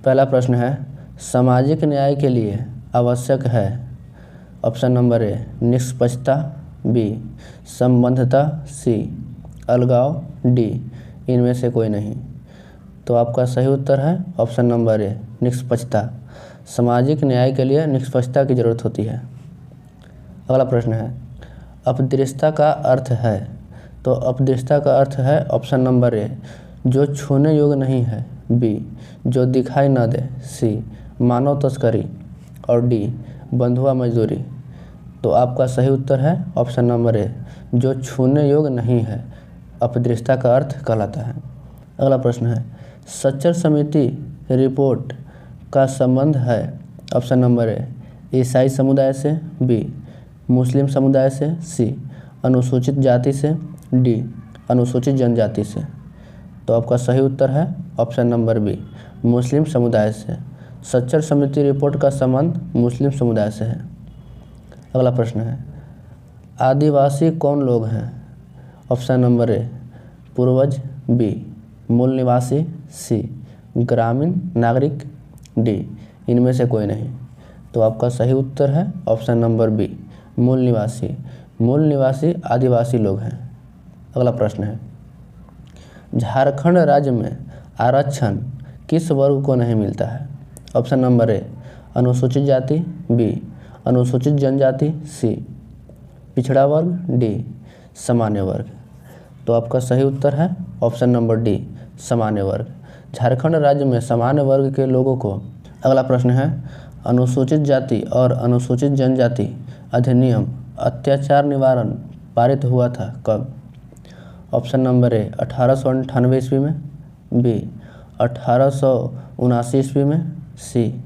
पहला प्रश्न है, सामाजिक न्याय के लिए आवश्यक है। ऑप्शन नंबर ए निष्पक्षता, बी संबद्धता, सी अलगाव, डी इनमें से कोई नहीं। तो आपका सही उत्तर है ऑप्शन नंबर ए निष्पक्षता। सामाजिक न्याय के लिए निष्पक्षता की जरूरत होती है। अगला प्रश्न है, अपदृश्यता का अर्थ है। तो अपदृश्यता का अर्थ है ऑप्शन नंबर ए जो छूने योग्य नहीं है, बी जो दिखाई न दे, सी मानव तस्करी और डी बंधुआ मजदूरी। तो आपका सही उत्तर है ऑप्शन नंबर ए जो छूने योग्य नहीं है, अपदृश्यता का अर्थ कहलाता है। अगला प्रश्न है, सच्चर समिति रिपोर्ट का संबंध है। ऑप्शन नंबर ए ईसाई समुदाय से, बी मुस्लिम समुदाय से, सी अनुसूचित जाति से, डी अनुसूचित जनजाति से। तो आपका सही उत्तर है ऑप्शन नंबर बी मुस्लिम समुदाय से। सच्चर समिति रिपोर्ट का संबंध मुस्लिम समुदाय से है। अगला प्रश्न है, आदिवासी कौन लोग हैं। ऑप्शन नंबर ए पूर्वज, बी मूल निवासी, सी ग्रामीण नागरिक, डी इनमें से कोई नहीं। तो आपका सही उत्तर है ऑप्शन नंबर बी मूल निवासी। मूल निवासी आदिवासी लोग हैं। अगला प्रश्न है, झारखंड राज्य में आरक्षण किस वर्ग को नहीं मिलता है। ऑप्शन नंबर ए अनुसूचित जाति, बी अनुसूचित जनजाति, सी पिछड़ा वर्ग, डी सामान्य वर्ग। तो आपका सही उत्तर है ऑप्शन नंबर डी सामान्य वर्ग। झारखंड राज्य में सामान्य वर्ग के लोगों को। अगला प्रश्न है, अनुसूचित जाति और अनुसूचित जनजाति अधिनियम अत्याचार निवारण पारित हुआ था कब। ऑप्शन नंबर ए 1898 ईस्वी में, बी 1879 ईस्वी में, सी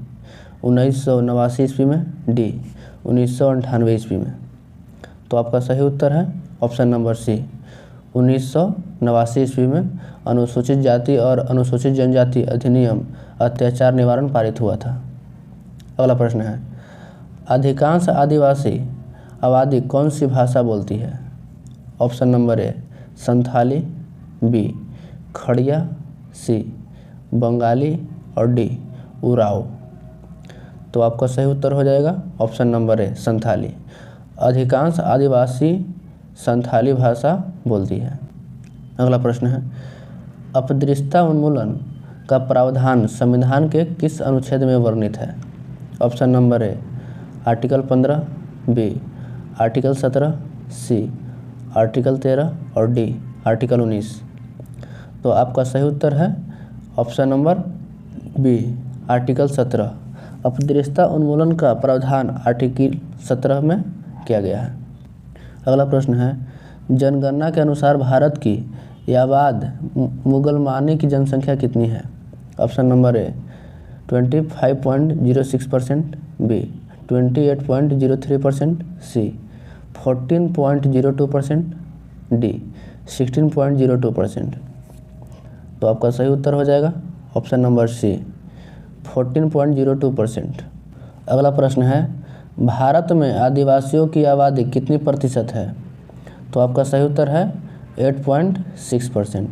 1989 ईस्वी में, डी 1998 ईस्वी में। तो आपका सही उत्तर है ऑप्शन नंबर सी 1989 ईस्वी में अनुसूचित जाति और अनुसूचित जनजाति अधिनियम अत्याचार निवारण पारित हुआ था। अगला प्रश्न है, अधिकांश आदिवासी आबादी कौन सी भाषा बोलती है। Option number A Santhali, B Kharia, C Bengali और डी उराव। तो आपका सही उत्तर हो जाएगा ऑप्शन नंबर ए संथाली। अधिकांश आदिवासी संथाली भाषा बोलती है। अगला प्रश्न है, अपदृश्यता उन्मूलन का प्रावधान संविधान के किस अनुच्छेद में वर्णित है। Option number A article 15, B article 17, C article 13 और डी आर्टिकल 19। तो आपका सही उत्तर है ऑप्शन नंबर बी आर्टिकल 17। अपदृश्यता उन्मूलन का प्रावधान आर्टिकल 17 में किया गया है। अगला प्रश्न है, जनगणना के अनुसार भारत की याबाद मुगलमानी की जनसंख्या कितनी है। Option number A 25.06%, B 28.03%, C 14.02%, D 16.02%। तो आपका सही उत्तर हो जाएगा ऑप्शन नंबर सी 14.02%। अगला प्रश्न है, भारत में आदिवासियों की आबादी कितनी प्रतिशत है। तो आपका सही उत्तर है 8.6%।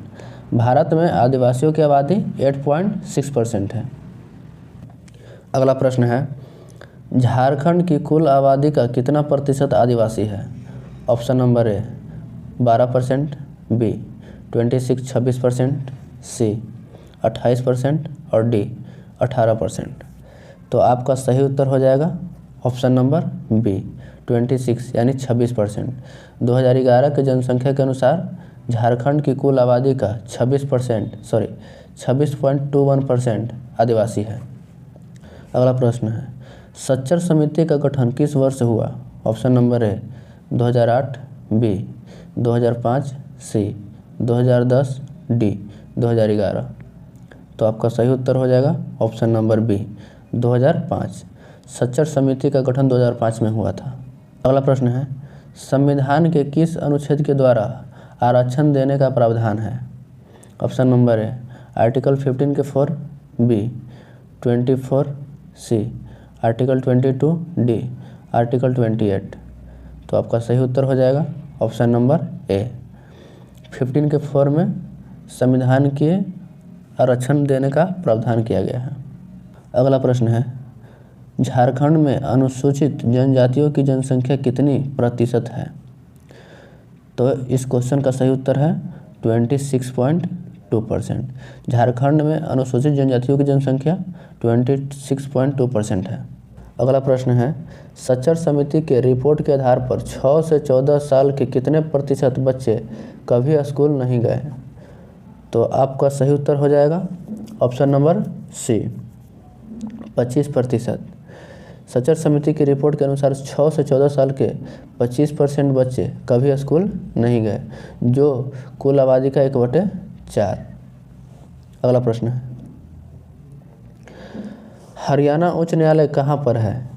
भारत में आदिवासियों की आबादी 8.6% है। अगला प्रश्न है, झारखंड की कुल आबादी का कितना प्रतिशत आदिवासी है। ऑप्शन नंबर ए 12%, बी 26% सी 28% और डी 18%। तो आपका सही उत्तर हो जाएगा ऑप्शन नंबर बी 26 यानी 26%। 2011 के जनसंख्या के अनुसार झारखंड की कुल आबादी का 26.21% आदिवासी है। अगला प्रश्न है, सच्चर समिति का गठन किस वर्ष हुआ। Option number A 2008, B 2005, C 2010, D 2011। तो आपका सही उत्तर हो जाएगा ऑप्शन नंबर बी 2005। सच्चर समिति का गठन 2005 में हुआ था। अगला प्रश्न है, संविधान के किस अनुच्छेद के द्वारा आरक्षण देने का प्रावधान है। ऑप्शन नंबर ए आर्टिकल 15 के 4, B 24, C article 22, D article 28। तो आपका सही उत्तर हो जाएगा ऑप्शन नंबर ए 15 के 4 में संविधान के आरक्षण देने का प्रावधान किया गया है। अगला प्रश्न है, झारखंड में अनुसूचित जनजातियों की जनसंख्या कितनी प्रतिशत है? तो इस क्वेश्चन का सही उत्तर है 26.2%। झारखंड में अनुसूचित जनजातियों की जनसंख्या 26.2% है। अगला प्रश्न है, सचर समिति के रिपोर्ट के आधार पर 6 से 14 साल के कितने प्रतिशत बच्चे कभी स्कूल नहीं गए? तो आपका सही उत्तर हो जाएगा ऑप्शन नंबर सी, 25%। सचर समिति की रिपोर्ट के अनुसार 6 से 14 साल के 25% बच्चे कभी स्कूल नहीं गए, जो कुल आबादी का 1/4। अगला प्रश्न है, हरियाणा उच्च न्यायालय कहाँ पर है?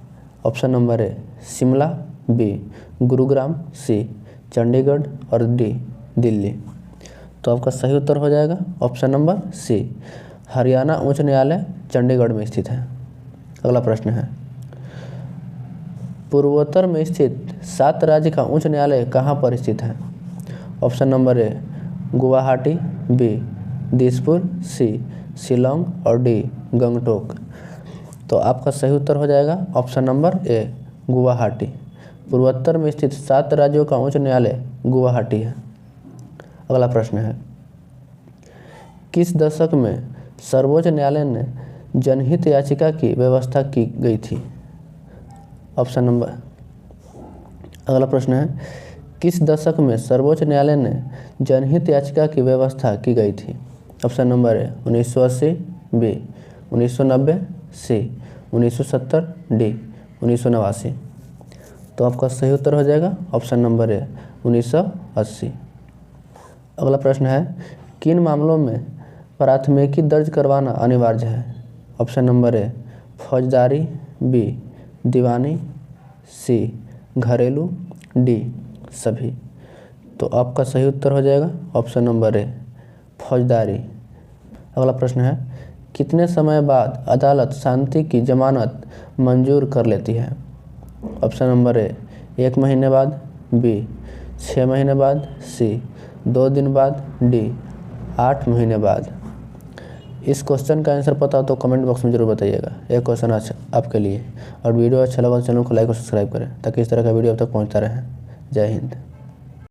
Option number A Shimla, B Gurugram, C Chandigarh और डी दिल्ली। तो आपका सही उत्तर हो जाएगा ऑप्शन नंबर सी, हरियाणा उच्च न्यायालय चंडीगढ़ में स्थित है। अगला प्रश्न है, पूर्वोत्तर में स्थित 7 राज्य का उच्च न्यायालय कहाँ पर स्थित है? Option number A Guwahati, B Dispur, C Shillong और डी गंगटोक। तो आपका सही उत्तर हो जाएगा ऑप्शन नंबर ए गुवाहाटी। पूर्वोत्तर में स्थित 7 राज्यों का उच्च न्यायालय गुवाहाटी है। अगला प्रश्न है, किस दशक में सर्वोच्च न्यायालय ने जनहित याचिका की व्यवस्था की गई थी? ऑप्शन नंबर, अगला प्रश्न है, किस दशक में सर्वोच्च न्यायालय ने जनहित याचिका की व्यवस्था की गई थी? Option number A 1980, B 1990, C 1970, D 1989। तो आपका सही उत्तर हो जाएगा ऑप्शन नंबर ए 1980। अगला प्रश्न है, किन मामलों में प्राथमिकी दर्ज करवाना अनिवार्य है? ऑप्शन नंबर ए फौजदारी, बी दीवानी, सी घरेलू, डी सभी। तो आपका सही उत्तर हो जाएगा ऑप्शन नंबर ए फौजदारी। अगला प्रश्न है, कितने समय बाद अदालत शांति की जमानत मंजूर कर लेती है? ऑप्शन नंबर ए 1 महीने बाद, बी 6 महीने बाद, सी 2 दिन बाद, डी 8 महीने बाद। इस क्वेश्चन का आंसर पता हो तो कमेंट बॉक्स में जरूर बताइएगा। एक क्वेश्चन अच्छा आपके लिए, और वीडियो अच्छा लगा तो चैनल को लाइक और सब्सक्राइब करें ताकि इस तरह का वीडियो अब तक पहुंचता रहे। जय हिंद।